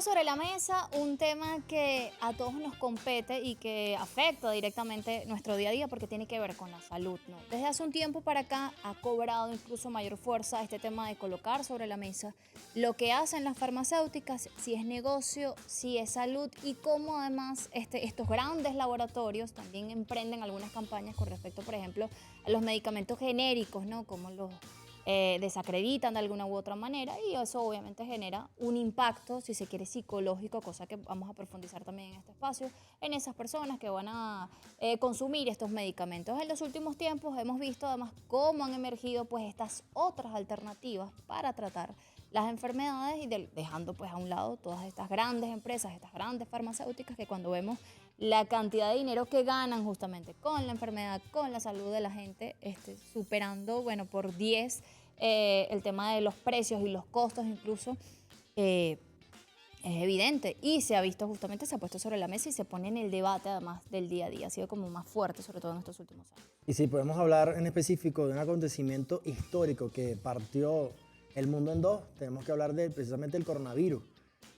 sobre la mesa un tema que a todos nos compete y que afecta directamente nuestro día a día porque tiene que ver con la salud, ¿no? Desde hace un tiempo para acá ha cobrado incluso mayor fuerza este tema de colocar sobre la mesa lo que hacen las farmacéuticas, si es negocio, si es salud y cómo además estos grandes laboratorios también emprenden algunas campañas con respecto, por ejemplo, a los medicamentos genéricos, ¿no? Como los desacreditan de alguna u otra manera y eso obviamente genera un impacto, si se quiere, psicológico, cosa que vamos a profundizar también en este espacio, en esas personas que van a consumir estos medicamentos. En los últimos tiempos hemos visto además cómo han emergido pues estas otras alternativas para tratar las enfermedades y dejando pues a un lado todas estas grandes empresas, estas grandes farmacéuticas que cuando vemos la cantidad de dinero que ganan justamente con la enfermedad, con la salud de la gente, superando, bueno, por 10 el tema de los precios y los costos incluso, es evidente y se ha visto justamente, se ha puesto sobre la mesa y se pone en el debate además del día a día, ha sido como más fuerte, sobre todo en estos últimos años. Y si podemos hablar en específico de un acontecimiento histórico que partió el mundo en dos, tenemos que hablar de precisamente el coronavirus,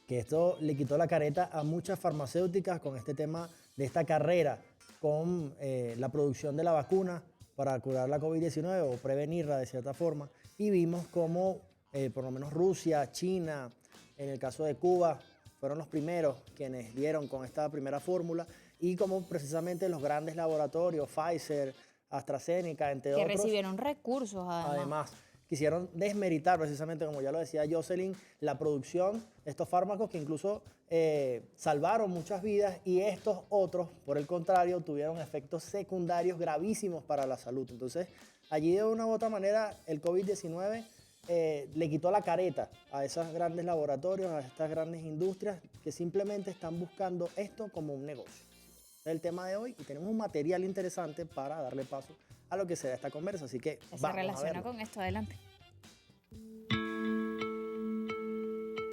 que esto le quitó la careta a muchas farmacéuticas con este tema de esta carrera con la producción de la vacuna para curar la COVID-19 o prevenirla de cierta forma. Y vimos cómo por lo menos Rusia, China, en el caso de Cuba, fueron los primeros quienes dieron con esta primera fórmula y cómo precisamente los grandes laboratorios, Pfizer, AstraZeneca, entre Que otros, recibieron recursos además, quisieron desmeritar precisamente, como ya lo decía Jocelyn, la producción de estos fármacos que incluso salvaron muchas vidas y estos otros, por el contrario, tuvieron efectos secundarios gravísimos para la salud. Entonces, allí de una u otra manera, el COVID-19 le quitó la careta a esos grandes laboratorios, a estas grandes industrias que simplemente están buscando esto como un negocio. Es el tema de hoy y tenemos un material interesante para darle paso a lo que será esta conversa, así que se vamos a relaciona verlo. con esto, adelante.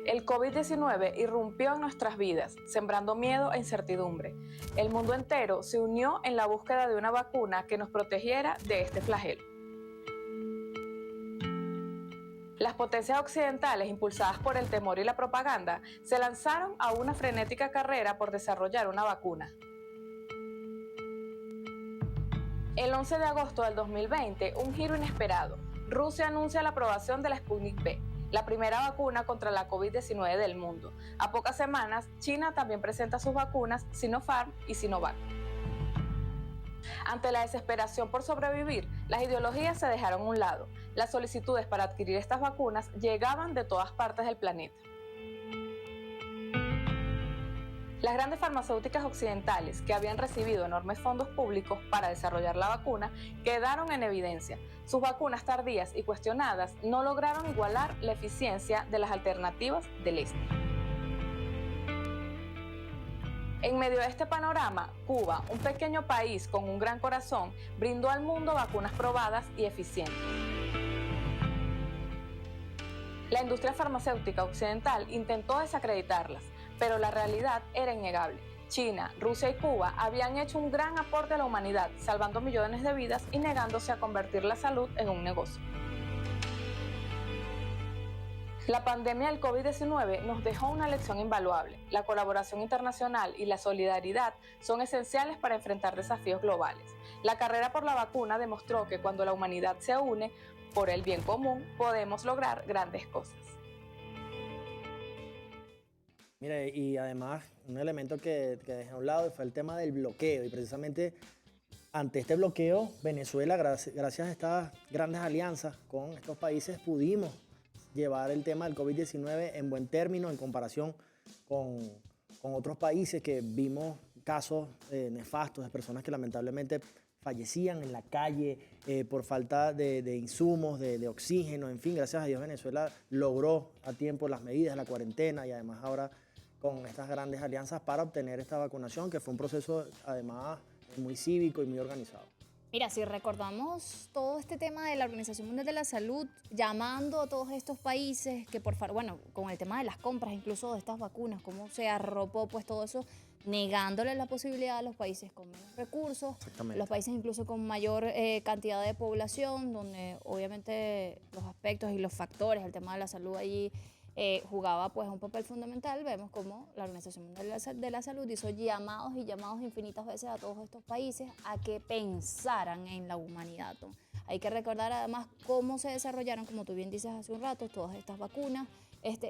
El COVID-19 irrumpió en nuestras vidas, sembrando miedo e incertidumbre. El mundo entero se unió en la búsqueda de una vacuna que nos protegiera de este flagelo. Las potencias occidentales, impulsadas por el temor y la propaganda, se lanzaron a una frenética carrera por desarrollar una vacuna. El 11 de agosto del 2020, un giro inesperado. Rusia anuncia la aprobación de la Sputnik V, la primera vacuna contra la COVID-19 del mundo. A pocas semanas, China también presenta sus vacunas Sinopharm y Sinovac. Ante la desesperación por sobrevivir, las ideologías se dejaron a un lado. Las solicitudes para adquirir estas vacunas llegaban de todas partes del planeta. Las grandes farmacéuticas occidentales, que habían recibido enormes fondos públicos para desarrollar la vacuna, quedaron en evidencia. Sus vacunas tardías y cuestionadas no lograron igualar la eficiencia de las alternativas del este. En medio de este panorama, Cuba, un pequeño país con un gran corazón, brindó al mundo vacunas probadas y eficientes. La industria farmacéutica occidental intentó desacreditarlas, pero la realidad era innegable. China, Rusia y Cuba habían hecho un gran aporte a la humanidad, salvando millones de vidas y negándose a convertir la salud en un negocio. La pandemia del COVID-19 nos dejó una lección invaluable. La colaboración internacional y la solidaridad son esenciales para enfrentar desafíos globales. La carrera por la vacuna demostró que cuando la humanidad se une por el bien común, podemos lograr grandes cosas. Mire, y además un elemento que dejé a un lado fue el tema del bloqueo y precisamente ante este bloqueo, Venezuela, gracias a estas grandes alianzas con estos países, pudimos llevar el tema del COVID-19 en buen término en comparación con otros países que vimos casos nefastos de personas que lamentablemente fallecían en la calle por falta de insumos, de oxígeno, en fin, gracias a Dios Venezuela logró a tiempo las medidas, la cuarentena y además ahora con estas grandes alianzas para obtener esta vacunación, que fue un proceso además muy cívico y muy organizado. Mira, si recordamos todo este tema de la Organización Mundial de la Salud, llamando a todos estos países que por favor, bueno, con el tema de las compras incluso de estas vacunas, cómo se arropó pues todo eso, negándole la posibilidad a los países con menos recursos, los países incluso con mayor cantidad de población, donde obviamente los aspectos y los factores, el tema de la salud allí jugaba pues un papel fundamental. Vemos cómo la Organización Mundial de la Salud hizo llamados y llamados infinitas veces a todos estos países a que pensaran en la humanidad, ¿no? Hay que recordar además cómo se desarrollaron, como tú bien dices hace un rato, todas estas vacunas,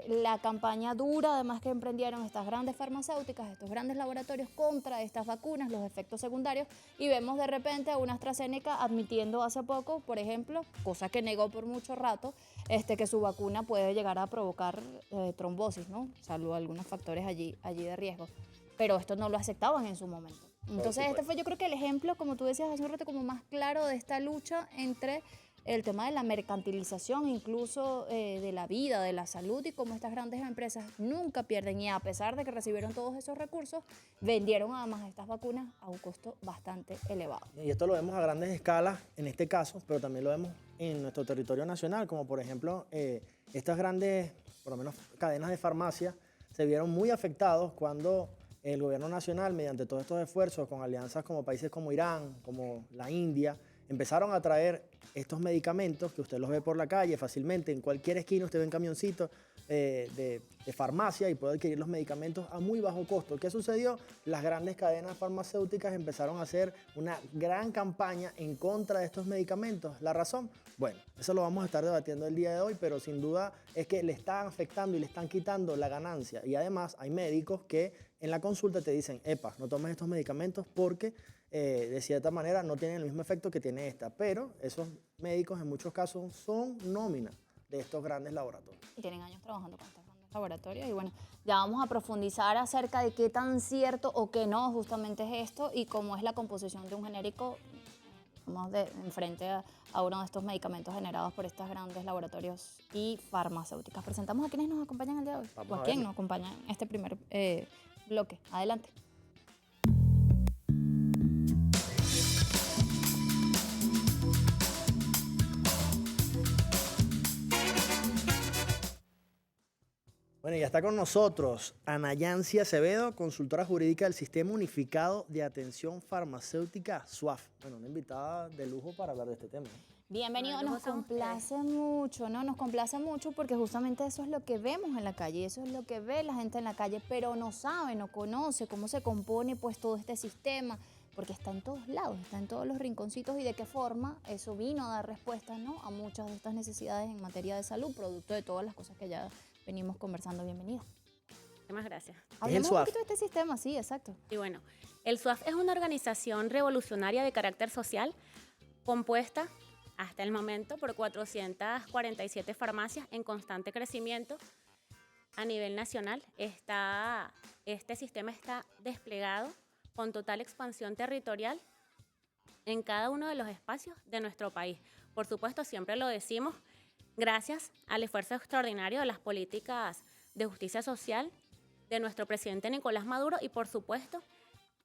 la campaña dura además que emprendieron estas grandes farmacéuticas, estos grandes laboratorios contra estas vacunas, los efectos secundarios, y vemos de repente a una AstraZeneca admitiendo hace poco, por ejemplo, cosa que negó por mucho rato, que su vacuna puede llegar a provocar trombosis, ¿no? Salvo algunos factores allí de riesgo. Pero esto no lo aceptaban en su momento. Entonces este fue yo creo que el ejemplo, como tú decías hace un rato, como más claro de esta lucha entre el tema de la mercantilización incluso de la vida, de la salud, y cómo estas grandes empresas nunca pierden, y a pesar de que recibieron todos esos recursos, vendieron además estas vacunas a un costo bastante elevado. Y esto lo vemos a grandes escalas en este caso, pero también lo vemos en nuestro territorio nacional, como por ejemplo estas grandes, por lo menos cadenas de farmacia, se vieron muy afectados cuando el gobierno nacional, mediante todos estos esfuerzos, con alianzas como países como Irán, como la India, empezaron a traer estos medicamentos que usted los ve por la calle fácilmente. En cualquier esquina usted ve un camioncito de farmacia y puede adquirir los medicamentos a muy bajo costo. ¿Qué sucedió? Las grandes cadenas farmacéuticas empezaron a hacer una gran campaña en contra de estos medicamentos. ¿La razón? Bueno, eso lo vamos a estar debatiendo el día de hoy, pero sin duda es que le están afectando y le están quitando la ganancia. Y además hay médicos que en la consulta te dicen, epa, no tomes estos medicamentos porque de cierta manera no tienen el mismo efecto que tiene esta. Pero esos médicos en muchos casos son nómina de estos grandes laboratorios. Y tienen años trabajando con estos grandes laboratorios. Y bueno, ya vamos a profundizar acerca de qué tan cierto o qué no justamente es esto y cómo es la composición de un genérico enfrente a uno de estos medicamentos generados por estos grandes laboratorios y farmacéuticas. Presentamos a quienes nos acompañan el día de hoy. Vamos o a quién nos acompaña en este primer bloque. Adelante. Bueno, ya está con nosotros Ana Yancy Acevedo, consultora jurídica del Sistema Unificado de Atención Farmacéutica, SUAF. Bueno, una invitada de lujo para hablar de este tema. Bienvenido, nos complace mucho, ¿no? Nos complace mucho porque justamente eso es lo que vemos en la calle, eso es lo que ve la gente en la calle, pero no sabe, no conoce cómo se compone pues todo este sistema, porque está en todos lados, está en todos los rinconcitos, y de qué forma eso vino a dar respuesta, ¿no?, a muchas de estas necesidades en materia de salud, producto de todas las cosas que ya venimos conversando. Bienvenida. Muchas gracias. Hablemos un poquito de este sistema, sí, exacto. Y bueno, el SUAF es una organización revolucionaria de carácter social compuesta hasta el momento por 447 farmacias en constante crecimiento a nivel nacional. Este sistema está desplegado con total expansión territorial en cada uno de los espacios de nuestro país. Por supuesto, siempre lo decimos, gracias al esfuerzo extraordinario de las políticas de justicia social de nuestro presidente Nicolás Maduro y, por supuesto,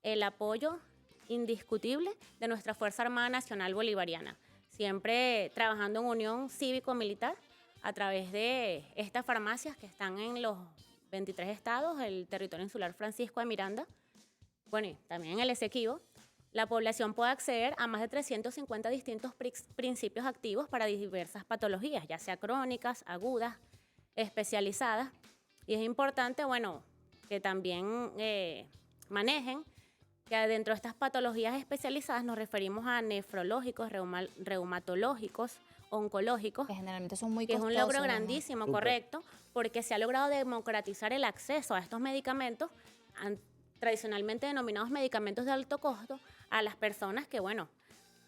el apoyo indiscutible de nuestra Fuerza Armada Nacional Bolivariana, siempre trabajando en unión cívico-militar a través de estas farmacias que están en los 23 estados, el territorio insular Francisco de Miranda, bueno, y también en el Esequibo. La población puede acceder a más de 350 distintos principios activos para diversas patologías, ya sea crónicas, agudas, especializadas. Y es importante, bueno, que también manejen que dentro de estas patologías especializadas nos referimos a nefrológicos, reumatológicos, oncológicos. Que generalmente son muy costosos. Que es un logro grandísimo, Súper. correcto, porque se ha logrado democratizar el acceso a estos medicamentos, tradicionalmente denominados medicamentos de alto costo, a las personas que, bueno,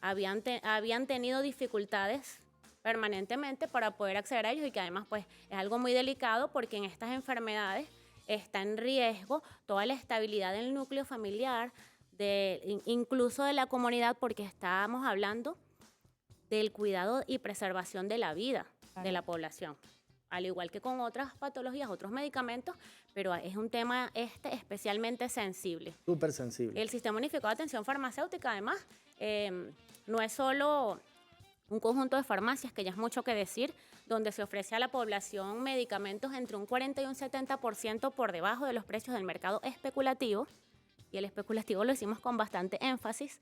habían tenido dificultades permanentemente para poder acceder a ellos, y que además pues es algo muy delicado porque en estas enfermedades está en riesgo toda la estabilidad del núcleo familiar, incluso de la comunidad, porque estábamos hablando del cuidado y preservación de la vida de la población, al igual que con otras patologías, otros medicamentos, pero es un tema especialmente sensible. Súper sensible. El Sistema Unificado de Atención Farmacéutica, además, no es solo un conjunto de farmacias, que ya es mucho que decir, donde se ofrece a la población medicamentos entre un 40 y un 70% por debajo de los precios del mercado especulativo, y el especulativo lo hicimos con bastante énfasis,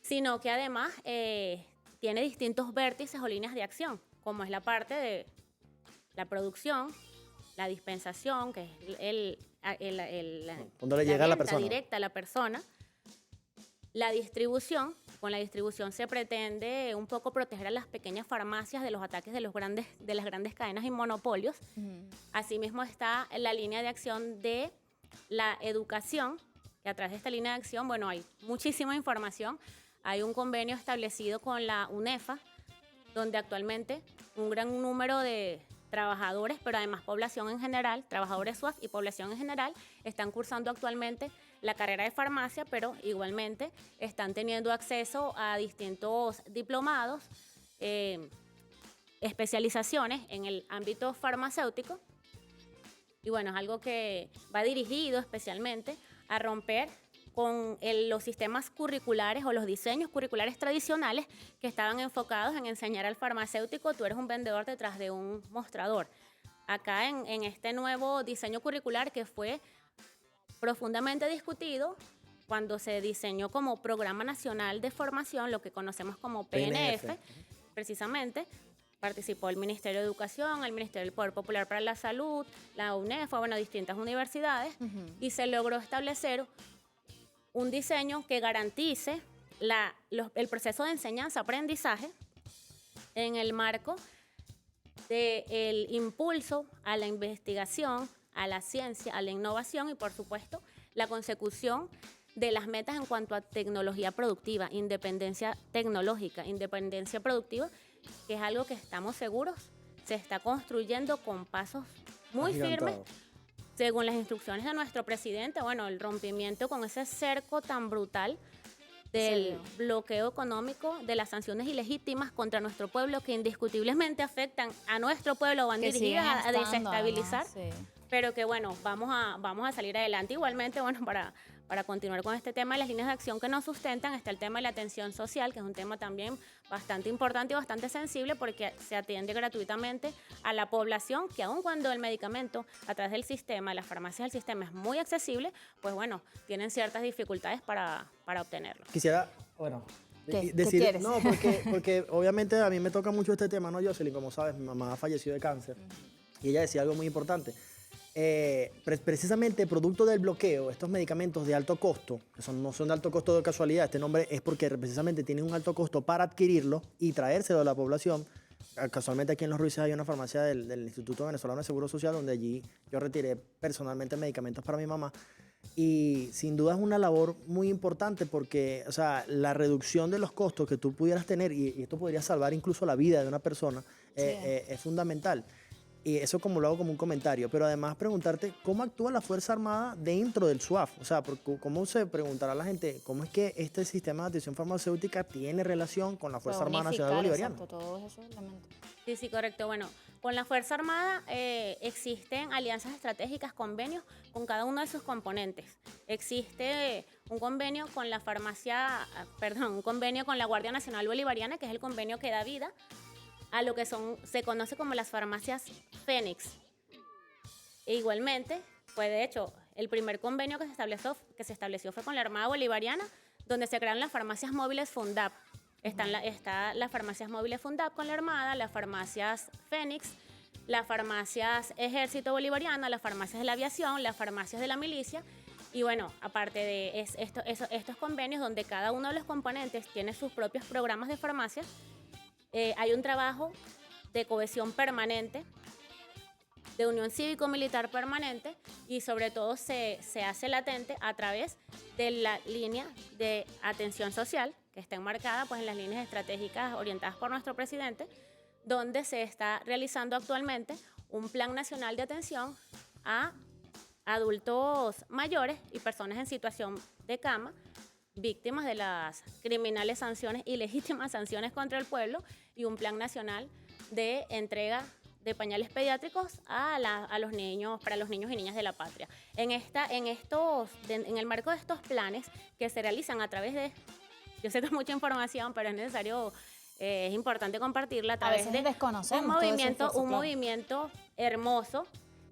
sino que además tiene distintos vértices o líneas de acción, como es la parte la producción, la dispensación, que es cuando le llega a la venta persona directa a la persona, la distribución. Con la distribución se pretende un poco proteger a las pequeñas farmacias de los ataques de las grandes cadenas y monopolios. Asimismo está la línea de acción de la educación, que a través de esta línea de acción, bueno, hay muchísima información. Hay un convenio establecido con la UNEFA, donde actualmente un gran número de trabajadores, pero además población en general, trabajadores SUAF y población en general, están cursando actualmente la carrera de farmacia, pero igualmente están teniendo acceso a distintos diplomados, especializaciones en el ámbito farmacéutico. Y bueno, es algo que va dirigido especialmente a romper con los sistemas curriculares o los diseños curriculares tradicionales que estaban enfocados en enseñar al farmacéutico, tú eres un vendedor detrás de un mostrador. Acá en este nuevo diseño curricular que fue profundamente discutido cuando se diseñó como Programa Nacional de Formación, lo que conocemos como PNF. Precisamente, participó el Ministerio de Educación, el Ministerio del Poder Popular para la Salud, la UNEFA, bueno, distintas universidades, y se logró establecer un diseño que garantice el proceso de enseñanza-aprendizaje en el marco del impulso a la investigación, a la ciencia, a la innovación y, por supuesto, la consecución de las metas en cuanto a tecnología productiva, independencia tecnológica, independencia productiva, que es algo que estamos seguros se está construyendo con pasos muy firmes, según las instrucciones de nuestro presidente. Bueno, el rompimiento con ese cerco tan brutal del bloqueo económico, de las sanciones ilegítimas contra nuestro pueblo, que indiscutiblemente afectan a nuestro pueblo, van dirigidas a desestabilizar, además, pero que bueno, vamos a salir adelante. Igualmente, bueno, para continuar con este tema de las líneas de acción que nos sustentan, está el tema de la atención social, que es un tema también bastante importante y bastante sensible, porque se atiende gratuitamente a la población, que aun cuando el medicamento a través del sistema, las farmacias del sistema es muy accesible, pues bueno, tienen ciertas dificultades para obtenerlo. Quisiera, bueno, ¿Qué decir, quieres? no, porque obviamente a mí me toca mucho este tema, ¿no, Jocelyn? Como sabes, mi mamá falleció de cáncer y ella decía algo muy importante. Precisamente producto del bloqueo, estos medicamentos de alto costo, que no son de alto costo de casualidad, este nombre es porque precisamente tienen un alto costo para adquirirlo y traérselo a la población. Casualmente aquí en Los Ruices hay una farmacia del Instituto Venezolano de Seguro Social, donde allí yo retiré personalmente medicamentos para mi mamá. Y sin duda es una labor muy importante porque, o sea, la reducción de los costos que tú pudieras tener, y esto podría salvar incluso la vida de una persona, es fundamental. Y eso como lo hago como un comentario, pero además preguntarte cómo actúa la Fuerza Armada dentro del SUAF. O sea, cómo se preguntará la gente, cómo es que este sistema de atención farmacéutica tiene relación con la Fuerza Armada Nacional Bolivariana. Exacto, todos esos elementos. Sí, correcto. Bueno, con la Fuerza Armada existen alianzas estratégicas, convenios con cada uno de sus componentes. Existe un convenio con la un convenio con la Guardia Nacional Bolivariana, que es el convenio que da vida a lo que se conoce como las farmacias Fénix. E igualmente, pues de hecho, el primer convenio que se estableció fue con la Armada Bolivariana, donde se crearon las farmacias móviles Fundap. Están las farmacias móviles Fundap con la Armada, las farmacias Fénix, las farmacias Ejército Bolivariano, las farmacias de la aviación, las farmacias de la milicia. Y bueno, aparte de estos convenios donde cada uno de los componentes tiene sus propios programas de farmacia, hay un trabajo de cohesión permanente, de unión cívico-militar permanente, y sobre todo se hace latente a través de la línea de atención social que está enmarcada pues, en las líneas estratégicas orientadas por nuestro presidente, donde se está realizando actualmente un plan nacional de atención a adultos mayores y personas en situación de cama, víctimas de las criminales sanciones, ilegítimas sanciones contra el pueblo, y un plan nacional de entrega de pañales pediátricos a los niños, para los niños y niñas de la patria. En el marco de estos planes que se realizan a través de, yo sé que es mucha información, pero es necesario, es importante compartirla a través de un movimiento hermoso,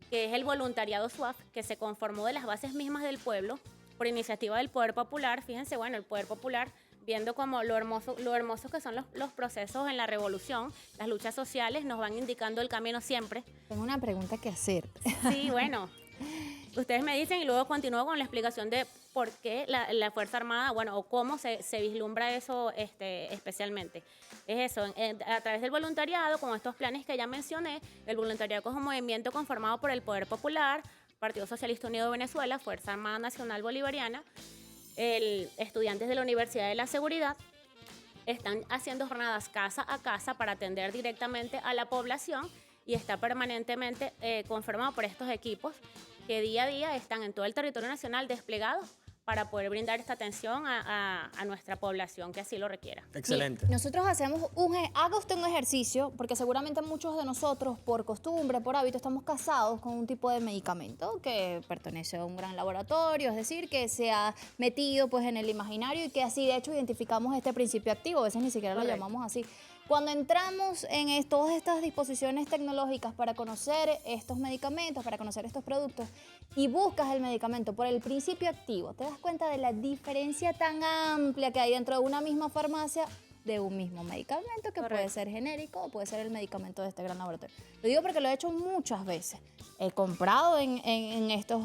que es el voluntariado SUAF, que se conformó de las bases mismas del pueblo, por iniciativa del Poder Popular. Fíjense, bueno, el Poder Popular viendo como lo hermoso que son los procesos en la revolución, las luchas sociales nos van indicando el camino siempre. Tengo una pregunta que hacer. Sí, bueno, ustedes me dicen y luego continúo con la explicación de por qué la Fuerza Armada, bueno, o cómo se vislumbra eso especialmente. Es eso, a través del voluntariado, con estos planes que ya mencioné, el voluntariado es un movimiento conformado por el Poder Popular, Partido Socialista Unido de Venezuela, Fuerza Armada Nacional Bolivariana, estudiantes de la Universidad de la Seguridad, están haciendo jornadas casa a casa para atender directamente a la población y está permanentemente conformado por estos equipos que día a día están en todo el territorio nacional desplegados para poder brindar esta atención a nuestra población que así lo requiera. Excelente. Nosotros hacemos haga usted un ejercicio, porque seguramente muchos de nosotros, por costumbre, por hábito, estamos casados con un tipo de medicamento que pertenece a un gran laboratorio, es decir, que se ha metido pues en el imaginario y que así de hecho identificamos este principio activo, a veces ni siquiera lo llamamos así. Cuando entramos en todas estas disposiciones tecnológicas para conocer estos medicamentos, para conocer estos productos, y buscas el medicamento por el principio activo, te das cuenta de la diferencia tan amplia que hay dentro de una misma farmacia de un mismo medicamento que puede ser genérico o puede ser el medicamento de este gran laboratorio. Lo digo porque lo he hecho muchas veces. He comprado en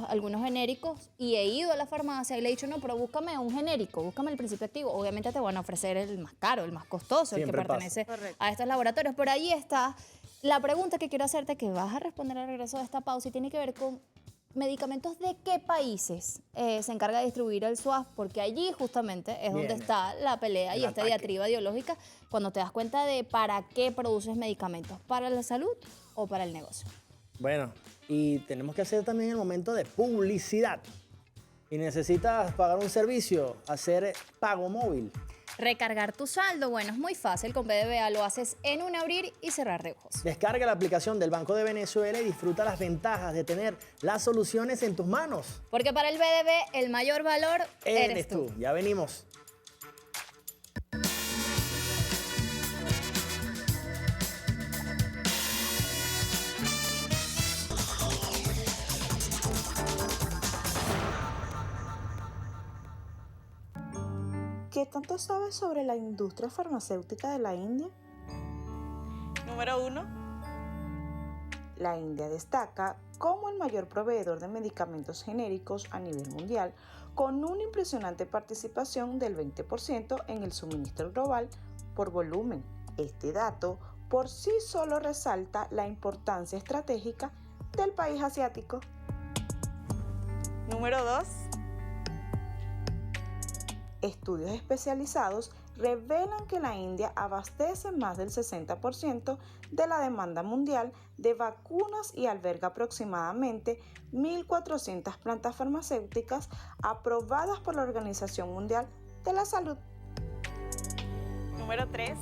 algunos genéricos y he ido a la farmacia y le he dicho, no, pero búscame un genérico, búscame el principio activo. Obviamente te van a ofrecer el más caro, el más costoso, el que pertenece a estos laboratorios. Pero ahí está la pregunta que quiero hacerte, que vas a responder al regreso de esta pausa, y tiene que ver con medicamentos de qué países se encarga de distribuir el SUAF, porque allí justamente es donde está la pelea y esta diatriba ideológica, cuando te das cuenta de para qué produces medicamentos, para la salud o para el negocio. Bueno, y tenemos que hacer también el momento de publicidad. Y necesitas pagar un servicio, hacer pago móvil. Recargar tu saldo, bueno, es muy fácil. Con BBVA lo haces en un abrir y cerrar de ojos. Descarga la aplicación del Banco de Venezuela y disfruta las ventajas de tener las soluciones en tus manos. Porque para el BDB el mayor valor eres tú. Ya venimos. ¿Qué tanto sabes sobre la industria farmacéutica de la India? Número 1. La India destaca como el mayor proveedor de medicamentos genéricos a nivel mundial, con una impresionante participación del 20% en el suministro global por volumen. Este dato por sí solo resalta la importancia estratégica del país asiático. Número 2. Estudios especializados revelan que la India abastece más del 60% de la demanda mundial de vacunas y alberga aproximadamente 1.400 plantas farmacéuticas aprobadas por la Organización Mundial de la Salud. Número 3.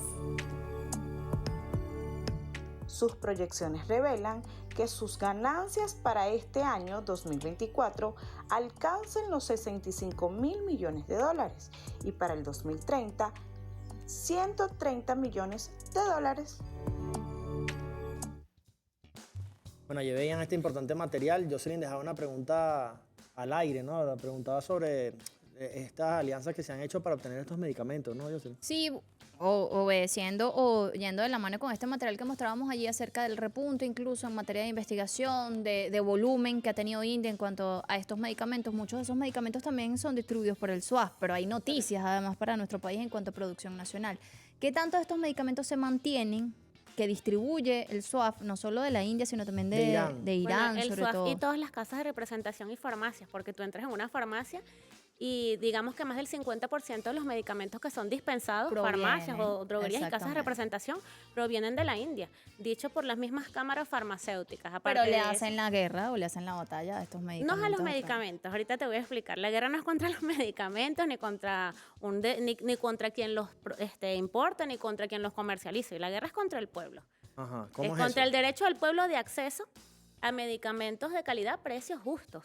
Sus proyecciones revelan que sus ganancias para este año 2024 alcancen los 65.000 millones de dólares y para el 2030, 130 millones de dólares. Bueno, ya veían este importante material. Jocelyn dejaba una pregunta al aire, ¿no? La preguntaba sobre estas alianzas que se han hecho para obtener estos medicamentos, ¿no, Jocelyn? Sí, obedeciendo o yendo de la mano con este material que mostrábamos allí acerca del repunte, incluso en materia de investigación, de volumen que ha tenido India en cuanto a estos medicamentos. Muchos de esos medicamentos también son distribuidos por el SUAF, pero hay noticias además para nuestro país en cuanto a producción nacional. ¿Qué tanto de estos medicamentos se mantienen, que distribuye el SUAF, no solo de la India, sino también de Irán, bueno, el sobre SUAF todo? Y todas las casas de representación y farmacias, porque tú entras en una farmacia y digamos que más del 50% de los medicamentos que son dispensados, farmacias o droguerías y casas de representación, provienen de la India, dicho por las mismas cámaras farmacéuticas. Pero le hacen la guerra o le hacen la batalla a estos medicamentos. No a los medicamentos, ahorita te voy a explicar. La guerra no es contra los medicamentos, ni contra ni contra quien los importa, ni contra quien los comercializa. Y la guerra es contra el pueblo. Ajá, ¿cómo es es contra eso? el derecho del pueblo de acceso a medicamentos de calidad, precios justos.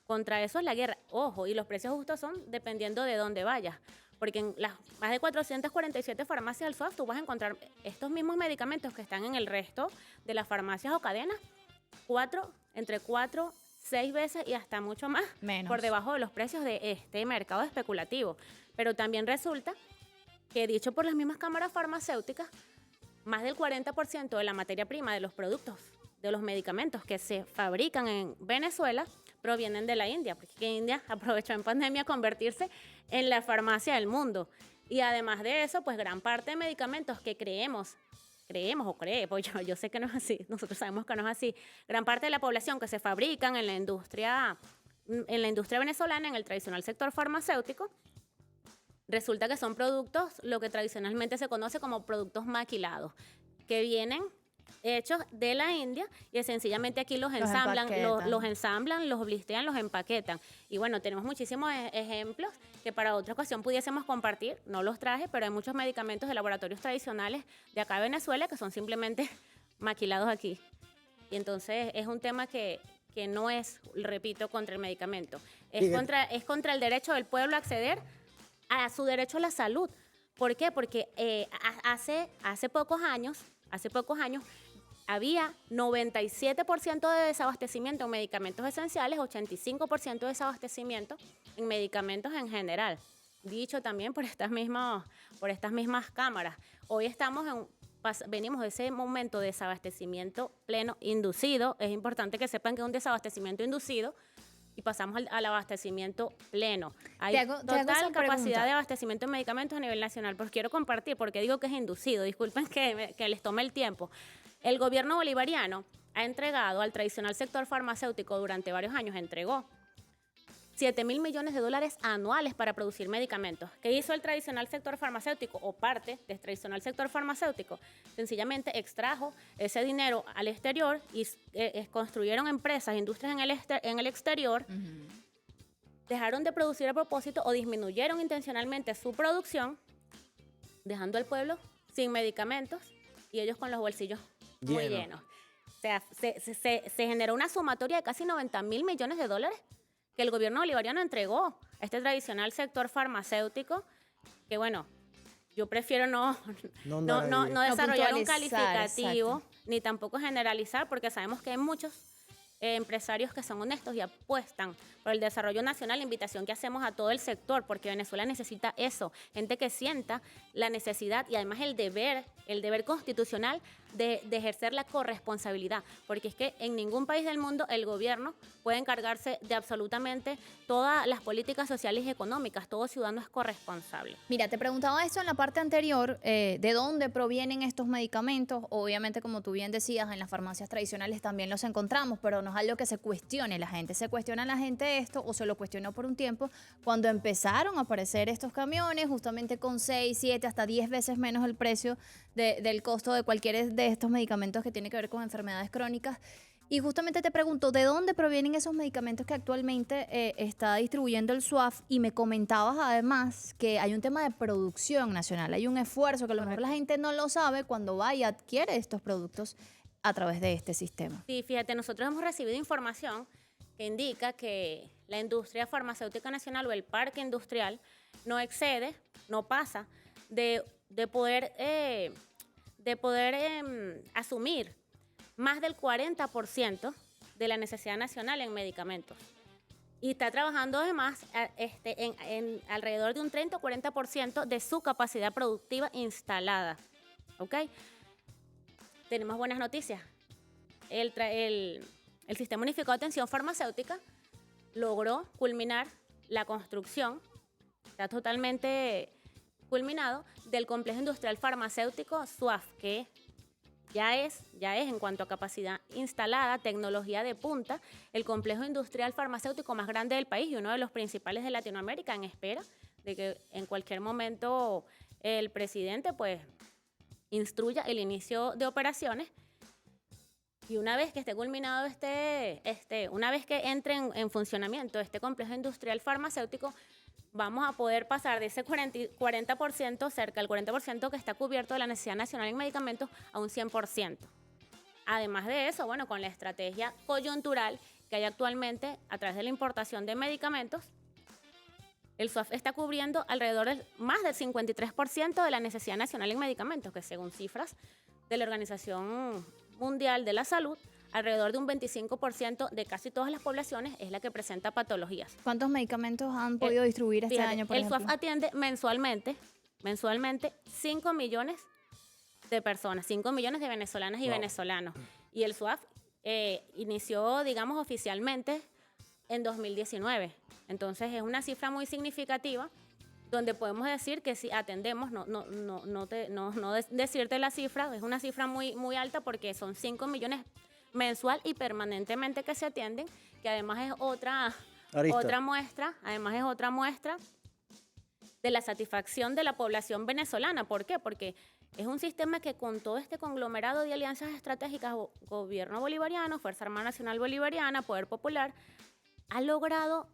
Contra eso es la guerra. Ojo, y los precios justos son dependiendo de dónde vayas. Porque en las más de 447 farmacias del SUAF tú vas a encontrar estos mismos medicamentos que están en el resto de las farmacias o cadenas, entre 4, 6 veces y hasta mucho más menos por debajo de los precios de este mercado especulativo. Pero también resulta que dicho por las mismas cámaras farmacéuticas, más del 40% de la materia prima de los productos, de los medicamentos que se fabrican en Venezuela, provienen de la India, porque India aprovechó en pandemia a convertirse en la farmacia del mundo. Y además de eso, pues gran parte de medicamentos que creemos pues yo sé que no es así, nosotros sabemos que no es así, gran parte de la población que se fabrican en la industria venezolana, en el tradicional sector farmacéutico, resulta que son productos, lo que tradicionalmente se conoce como productos maquilados, que vienen hechos de la India y sencillamente aquí los ensamblan, los blistean, los empaquetan. Y bueno, tenemos muchísimos ejemplos que para otra ocasión pudiésemos compartir. No los traje, pero hay muchos medicamentos de laboratorios tradicionales de acá de Venezuela que son simplemente maquilados aquí. Y entonces es un tema que no es, repito, contra el medicamento. Es contra el derecho del pueblo a acceder a su derecho a la salud. ¿Por qué? Porque hace pocos años había 97% de desabastecimiento en medicamentos esenciales, 85% de desabastecimiento en medicamentos en general. Dicho también por estas mismas cámaras. Hoy venimos de ese momento de desabastecimiento pleno inducido. Es importante que sepan que es un desabastecimiento inducido y pasamos al abastecimiento pleno. Hay total capacidad de abastecimiento de medicamentos a nivel nacional. Pues quiero compartir, porque digo que es inducido. Disculpen que les tome el tiempo. El gobierno bolivariano ha entregado al tradicional sector farmacéutico durante varios años, entregó 7.000 millones de dólares anuales para producir medicamentos. ¿Qué hizo el tradicional sector farmacéutico o parte del tradicional sector farmacéutico? Sencillamente extrajo ese dinero al exterior y construyeron empresas, industrias en el exterior, dejaron de producir a propósito o disminuyeron intencionalmente su producción, dejando al pueblo sin medicamentos y ellos con los bolsillos muy llenos. O sea, se generó una sumatoria de casi 90.000 millones de dólares que el gobierno bolivariano entregó a este tradicional sector farmacéutico, que bueno, yo prefiero no desarrollar un calificativo, ni tampoco generalizar, porque sabemos que hay muchos empresarios que son honestos y apuestan por el desarrollo nacional. La invitación que hacemos a todo el sector, porque Venezuela necesita eso, gente que sienta la necesidad y además el deber constitucional de ejercer la corresponsabilidad, porque es que en ningún país del mundo el gobierno puede encargarse de absolutamente todas las políticas sociales y económicas. Todo ciudadano es corresponsable. Mira, te preguntaba esto en la parte anterior, ¿de dónde provienen estos medicamentos? Obviamente, como tú bien decías, en las farmacias tradicionales también los encontramos, pero no es algo que se cuestione la gente. ¿Se cuestiona la gente esto o se lo cuestionó por un tiempo cuando empezaron a aparecer estos camiones justamente con 6, 7, hasta 10 veces menos el precio del costo de cualquiera de estos medicamentos que tiene que ver con enfermedades crónicas? Y justamente te pregunto, ¿de dónde provienen esos medicamentos que actualmente está distribuyendo el SUAF? Y me comentabas además que hay un tema de producción nacional, hay un esfuerzo que a lo mejor la gente no lo sabe cuando va y adquiere estos productos a través de este sistema. Sí, fíjate, nosotros hemos recibido información que indica que la industria farmacéutica nacional o el parque industrial no pasa de poder asumir más del 40% de la necesidad nacional en medicamentos. Y está trabajando además en alrededor de un 30 o 40% de su capacidad productiva instalada. ¿Ok? Tenemos buenas noticias. El Sistema Unificado de Atención Farmacéutica logró culminar la construcción, está totalmente culminado, del complejo industrial farmacéutico SUAF, que ya es en cuanto a capacidad instalada, tecnología de punta, el complejo industrial farmacéutico más grande del país y uno de los principales de Latinoamérica, en espera de que en cualquier momento el presidente pues instruya el inicio de operaciones. Y una vez que esté culminado una vez que entre en funcionamiento este complejo industrial farmacéutico, vamos a poder pasar de ese 40%, cerca del 40% que está cubierto de la necesidad nacional en medicamentos, a un 100%. Además de eso, bueno, con la estrategia coyuntural que hay actualmente a través de la importación de medicamentos, el SUAF está cubriendo alrededor de más del 53% de la necesidad nacional en medicamentos, que según cifras de la Organización Mundial de la Salud, alrededor de un 25% de casi todas las poblaciones es la que presenta patologías. ¿Cuántos medicamentos han podido distribuir este año, por ejemplo? El SUAF atiende mensualmente mensualmente 5 millones de personas, 5 millones de venezolanas y venezolanos. Y el SUAF inició, digamos, oficialmente en 2019. Entonces es una cifra muy significativa donde podemos decir que si atendemos, no decirte la cifra, es una cifra muy, muy alta porque son 5 millones mensual y permanentemente que se atienden, que además es otra muestra de la satisfacción de la población venezolana. ¿Por qué? Porque es un sistema que con todo este conglomerado de alianzas estratégicas, gobierno bolivariano, Fuerza Armada Nacional Bolivariana, Poder Popular, ha logrado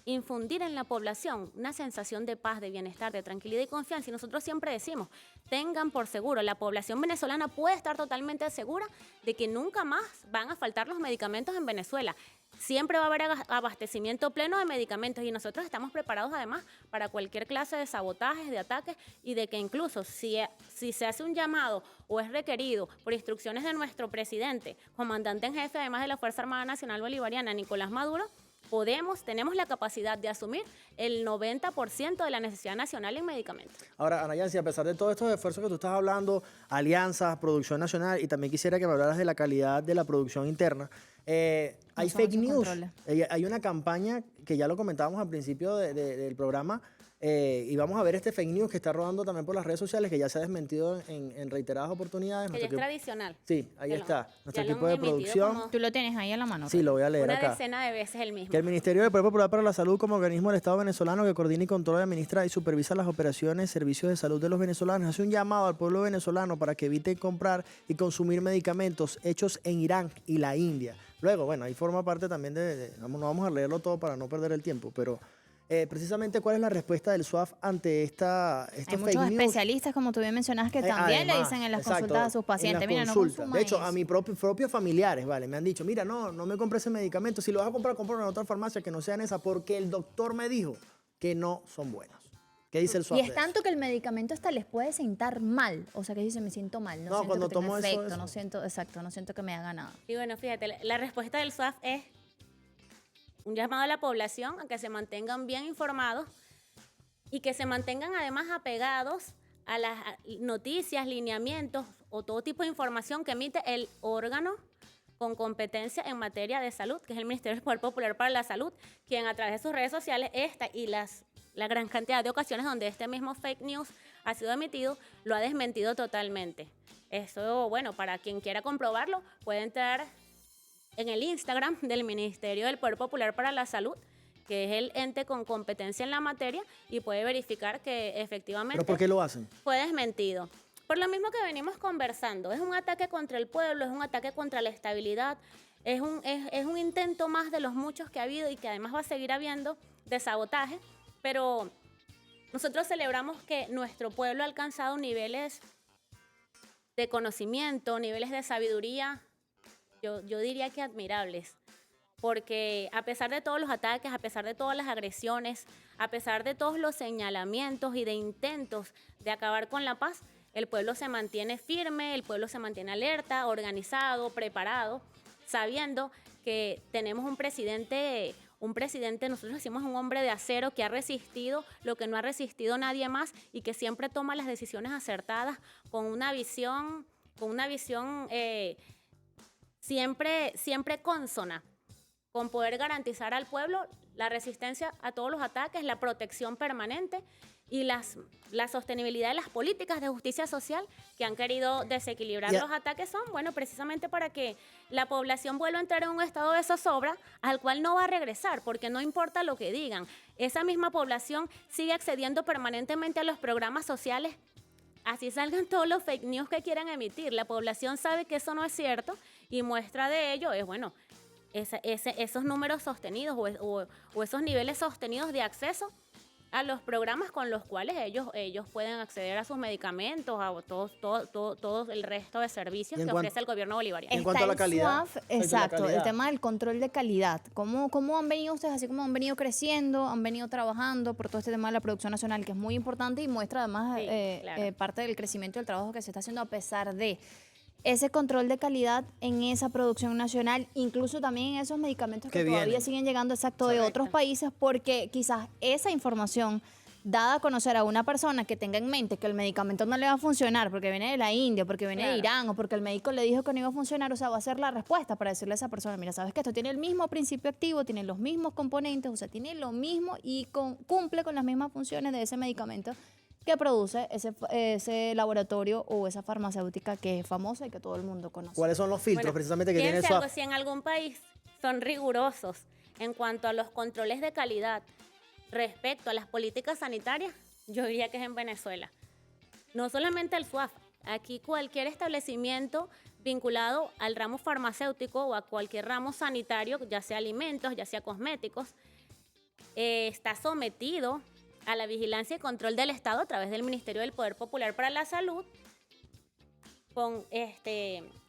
infundir en la población una sensación de paz, de bienestar, de tranquilidad y confianza. Y nosotros siempre decimos, tengan por seguro, la población venezolana puede estar totalmente segura de que nunca más van a faltar los medicamentos en Venezuela. Siempre va a haber abastecimiento pleno de medicamentos y nosotros estamos preparados además para cualquier clase de sabotajes, de ataques y de que incluso si se hace un llamado o es requerido por instrucciones de nuestro presidente, comandante en jefe además de la Fuerza Armada Nacional Bolivariana, Nicolás Maduro, tenemos la capacidad de asumir el 90% de la necesidad nacional en medicamentos. Ahora, Ana Yancy, a pesar de todos estos esfuerzos que tú estás hablando, alianzas, producción nacional, y también quisiera que me hablaras de la calidad de la producción interna, hay fake news, hay una campaña que ya lo comentábamos al principio del programa, y vamos a ver este fake news que está rodando también por las redes sociales, que ya se ha desmentido en reiteradas oportunidades. Que ya es tradicional. Sí, ahí está. Nuestro equipo de producción. Tú lo tienes ahí a la mano. Sí, lo voy a leer acá. Una decena de veces el mismo. Que el Ministerio del Poder Popular para la Salud, como organismo del Estado venezolano que coordina y controla, administra y supervisa las operaciones, servicios de salud de los venezolanos, hace un llamado al pueblo venezolano para que evite comprar y consumir medicamentos hechos en Irán y la India. Luego, bueno, ahí forma parte también no vamos a leerlo todo para no perder el tiempo, pero precisamente cuál es la respuesta del SUAF ante estos Hay fake muchos news. especialistas, como tú bien mencionas, que también le dicen en las consultas a sus pacientes, mira, no consuman De hecho, eso. a mis propios familiares, ¿vale? Me han dicho, mira, no me compres ese medicamento. Si lo vas a comprar, compra en otra farmacia que no sea en esa, porque el doctor me dijo que no son buenos. ¿Qué dice el SUAF? Y es tanto que el medicamento hasta les puede sentar mal. O sea, que dicen, me siento mal, no siento cuando que tenga tomo eso, efecto, eso. no siento que me haga nada. Y bueno, fíjate, la respuesta del SUAF es un llamado a la población a que se mantengan bien informados y que se mantengan además apegados a las noticias, lineamientos o todo tipo de información que emite el órgano con competencia en materia de salud, que es el Ministerio del Poder Popular para la Salud, quien a través de sus redes sociales la gran cantidad de ocasiones donde este mismo fake news ha sido emitido, lo ha desmentido totalmente. Eso, bueno, para quien quiera comprobarlo, puede entrar en el Instagram del Ministerio del Poder Popular para la Salud, que es el ente con competencia en la materia, y puede verificar que efectivamente ¿Pero por qué lo hacen? fue desmentido. Por lo mismo que venimos conversando, es un ataque contra el pueblo, es un ataque contra la estabilidad, es un intento más de los muchos que ha habido y que además va a seguir habiendo de sabotaje, pero nosotros celebramos que nuestro pueblo ha alcanzado niveles de conocimiento, niveles de sabiduría, yo diría que admirables, porque a pesar de todos los ataques, a pesar de todas las agresiones, a pesar de todos los señalamientos y de intentos de acabar con la paz, el pueblo se mantiene firme, el pueblo se mantiene alerta, organizado, preparado, sabiendo que tenemos un presidente, nosotros decimos un hombre de acero que ha resistido lo que no ha resistido nadie más y que siempre toma las decisiones acertadas con una visión siempre consona, con poder garantizar al pueblo la resistencia a todos los ataques, la protección permanente y la sostenibilidad de las políticas de justicia social que han querido desequilibrar los ataques son, bueno, precisamente para que la población vuelva a entrar en un estado de zozobra al cual no va a regresar, porque no importa lo que digan, esa misma población sigue accediendo permanentemente a los programas sociales, así salgan todos los fake news que quieran emitir. La población sabe que eso no es cierto y muestra de ello es, bueno, esos números sostenidos o esos niveles sostenidos de acceso a los programas con los cuales ellos pueden acceder a sus medicamentos, a todo el resto de servicios que ofrece el gobierno bolivariano. En cuanto a la calidad. Exacto, el tema del control de calidad. ¿Cómo han venido ustedes, así como han venido creciendo, han venido trabajando por todo este tema de la producción nacional, que es muy importante y muestra además claro. parte del crecimiento del trabajo que se está haciendo a pesar de ese control de calidad en esa producción nacional, incluso también en esos medicamentos que todavía siguen llegando de otros países, porque quizás esa información dada a conocer a una persona que tenga en mente que el medicamento no le va a funcionar porque viene de la India, porque viene de Irán o porque el médico le dijo que no iba a funcionar, o sea, va a ser la respuesta para decirle a esa persona, mira, sabes que esto tiene el mismo principio activo, tiene los mismos componentes, o sea, tiene lo mismo y cumple con las mismas funciones de ese medicamento que produce ese laboratorio o esa farmacéutica que es famosa y que todo el mundo conoce. ¿Cuáles son los filtros Bueno, precisamente que tiene el fíjense algo, SWAF? si en algún país son rigurosos en cuanto a los controles de calidad respecto a las políticas sanitarias, yo diría que es en Venezuela. No solamente el SWAF, aquí cualquier establecimiento vinculado al ramo farmacéutico o a cualquier ramo sanitario, ya sea alimentos, ya sea cosméticos, está sometido a la vigilancia y control del Estado a través del Ministerio del Poder Popular para la Salud, con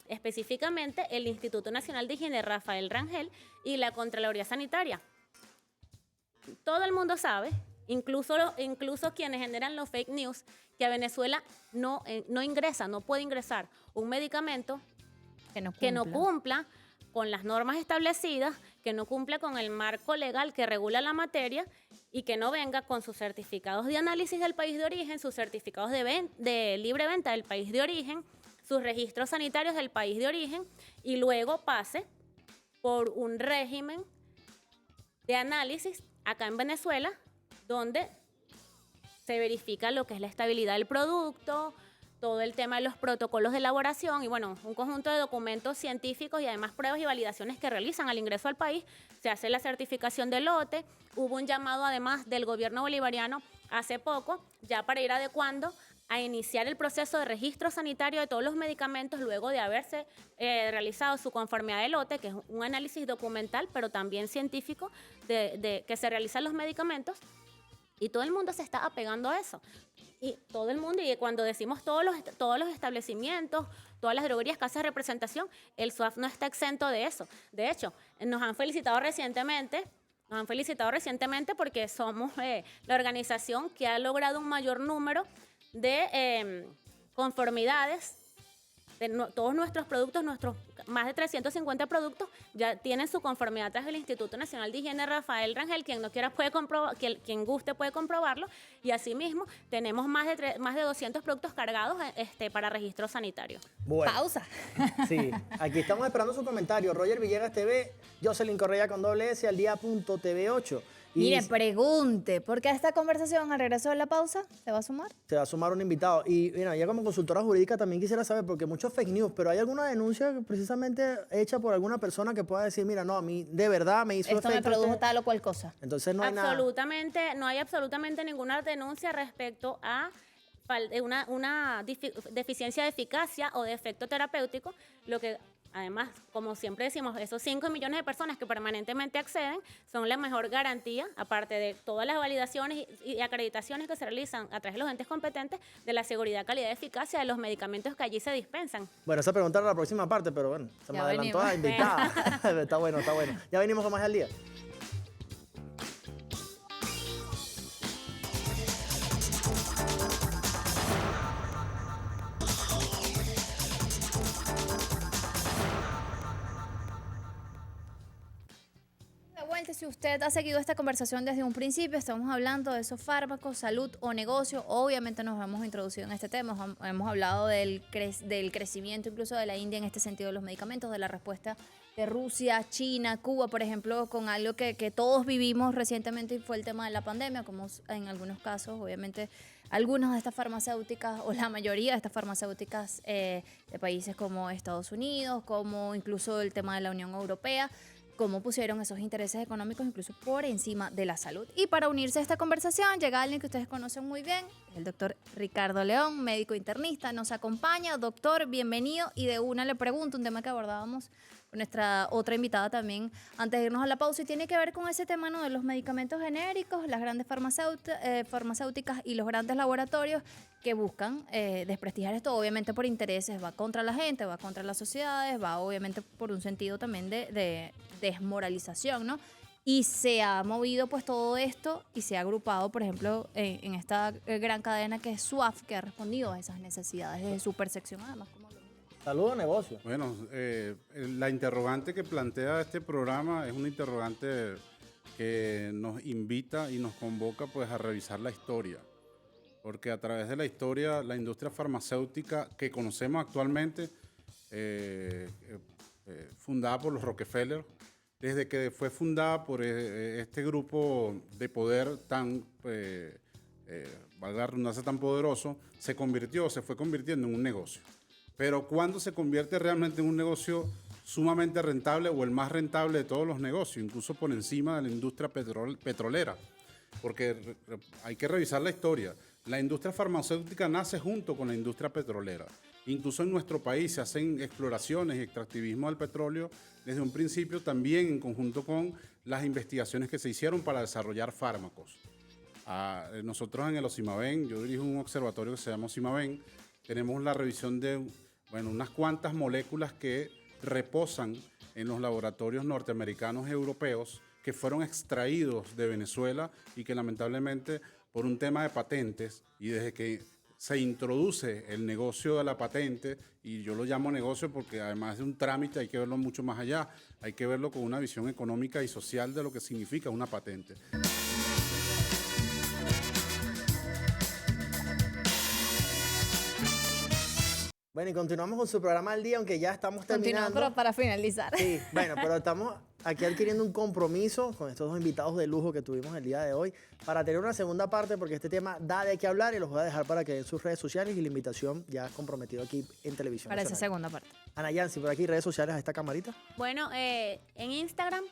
específicamente el Instituto Nacional de Higiene Rafael Rangel y la Contraloría Sanitaria. Todo el mundo sabe, incluso quienes generan los fake news, que a Venezuela no puede ingresar un medicamento que no cumpla con las normas establecidas, que no cumpla con el marco legal que regula la materia y que no venga con sus certificados de análisis del país de origen, sus certificados de libre venta del país de origen, sus registros sanitarios del país de origen y luego pase por un régimen de análisis acá en Venezuela donde se verifica lo que es la estabilidad del producto, todo el tema de los protocolos de elaboración y bueno, un conjunto de documentos científicos y además pruebas y validaciones que realizan al ingreso al país. Se hace la certificación del lote, hubo un llamado además del gobierno bolivariano hace poco, ya para ir adecuando a iniciar el proceso de registro sanitario de todos los medicamentos luego de haberse realizado su conformidad de lote, que es un análisis documental, pero también científico de que se realizan los medicamentos. Y todo el mundo se está apegando a eso. Y todo el mundo, y cuando decimos todos los establecimientos, todas las droguerías, casas de representación, el SWAF no está exento de eso. De hecho, nos han felicitado recientemente porque somos la organización que ha logrado un mayor número de conformidades de todos nuestros productos, nuestros más de 350 productos ya tienen su conformidad a través del Instituto Nacional de Higiene Rafael Rangel. Quien no quiera puede comprobar, quien guste puede comprobarlo. Y asimismo tenemos más de 200 productos cargados para registro sanitario. Bueno, Pausa. sí, aquí estamos esperando su comentario. Roger Villegas TV, Jocelyn Correa con doble S, al día.tv8. Mire, pregunte, ¿por qué a esta conversación al regreso de la pausa se va a sumar? Se va a sumar un invitado. Y mira, ya como consultora jurídica también quisiera saber, porque muchos fake news, pero ¿hay alguna denuncia precisamente hecha por alguna persona que pueda decir, mira, no, a mí de verdad me hizo Esto me efecto produjo tal o cual cosa. Entonces no hay nada. No hay absolutamente ninguna denuncia respecto a una deficiencia de eficacia o de efecto terapéutico, lo que además, como siempre decimos, esos 5 millones de personas que permanentemente acceden son la mejor garantía, aparte de todas las validaciones y acreditaciones que se realizan a través de los entes competentes, de la seguridad, calidad y eficacia de los medicamentos que allí se dispensan. Bueno, esa pregunta era la próxima parte, pero bueno, se me Ya adelantó venimos. la invitada. Está bueno. Ya venimos con más al día. De vuelta, si usted ha seguido esta conversación desde un principio, estamos hablando de esos fármacos, salud o negocio. Obviamente nos hemos introducido en este tema, hemos hablado del crecimiento incluso de la India en este sentido de los medicamentos, de la respuesta de Rusia, China, Cuba, por ejemplo, con algo que todos vivimos recientemente y fue el tema de la pandemia, como en algunos casos, obviamente, algunas de estas farmacéuticas o la mayoría de estas farmacéuticas de países como Estados Unidos, como incluso el tema de la Unión Europea, cómo pusieron esos intereses económicos incluso por encima de la salud. Y para unirse a esta conversación llega alguien que ustedes conocen muy bien, el doctor Ricardo León, médico internista, nos acompaña. Doctor, bienvenido, y de una le pregunto un tema que abordábamos con nuestra otra invitada también antes de irnos a la pausa, y tiene que ver con ese tema, ¿no?, de los medicamentos genéricos, las grandes farmacéuticas y los grandes laboratorios que buscan desprestigiar esto, obviamente por intereses, va contra la gente, va contra las sociedades, va obviamente por un sentido también de desmoralización, ¿no? Y se ha movido pues todo esto y se ha agrupado, por ejemplo, en esta gran cadena que es SWAF, que ha respondido a esas necesidades desde su percepción, además. Saludos, negocio. Bueno, la interrogante que plantea este programa es una interrogante que nos invita y nos convoca pues a revisar la historia, porque a través de la historia la industria farmacéutica que conocemos actualmente, fundada por los Rockefeller, desde que fue fundada por este grupo de poder tan, valga la redundancia, tan poderoso, se fue convirtiendo en un negocio. Pero ¿cuándo se convierte realmente en un negocio sumamente rentable o el más rentable de todos los negocios, incluso por encima de la industria petrolera? Porque hay que revisar la historia. La industria farmacéutica nace junto con la industria petrolera. Incluso en nuestro país se hacen exploraciones y extractivismo del petróleo desde un principio, también en conjunto con las investigaciones que se hicieron para desarrollar fármacos. Nosotros en el OSIMAVEN, yo dirijo un observatorio que se llama OSIMAVEN, tenemos la revisión de unas cuantas moléculas que reposan en los laboratorios norteamericanos y europeos que fueron extraídos de Venezuela y que lamentablemente por un tema de patentes y desde que se introduce el negocio de la patente, y yo lo llamo negocio porque además de un trámite hay que verlo mucho más allá, hay que verlo con una visión económica y social de lo que significa una patente. Bueno, y continuamos con su programa al día, aunque ya estamos terminando. Continuamos, pero para finalizar. Sí, bueno, pero estamos aquí adquiriendo un compromiso con estos dos invitados de lujo que tuvimos el día de hoy para tener una segunda parte, porque este tema da de qué hablar y los voy a dejar para que den sus redes sociales y la invitación ya comprometido aquí en Televisión Para esa Nacional. segunda parte. Ana Yancy, por aquí, redes sociales a esta camarita. Bueno, en Instagram,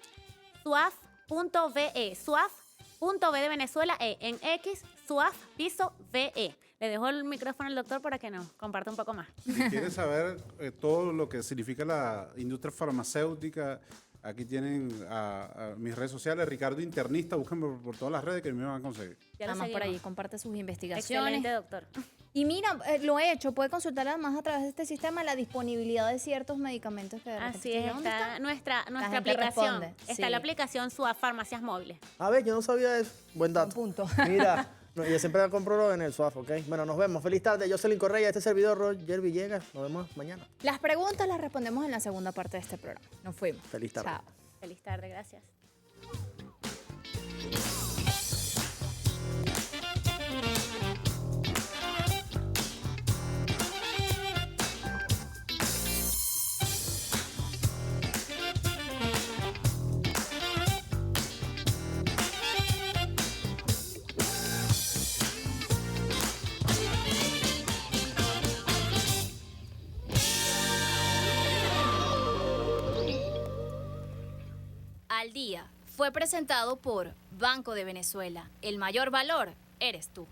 suaf.ve, suaf.v de Venezuela, en X, suaf_VE. Le dejo el micrófono al doctor para que nos comparta un poco más. Si quieres saber todo lo que significa la industria farmacéutica, aquí tienen a mis redes sociales, Ricardo Internista, búsquenme por todas las redes que me van a conseguir. Ya lo Nada más por seguimos. ahí, comparte sus investigaciones. Excelente, doctor. Y mira, lo he hecho, puede consultar además a través de este sistema la disponibilidad de ciertos medicamentos que de repente Así es, ¿dónde está nuestra gente aplicación. responde, Está sí. la aplicación SUAF Farmacias Móviles. A ver, yo no sabía eso. Buen dato. punto. Mira, yo siempre la compro en el SWAF, ¿ok? Bueno, nos vemos. Feliz tarde. Jocelyn Correa, este servidor Roger Villegas. Nos vemos mañana. Las preguntas las respondemos en la segunda parte de este programa. Nos fuimos. Feliz tarde. Chao. Feliz tarde, gracias. Al día fue presentado por Banco de Venezuela. El mayor valor eres tú.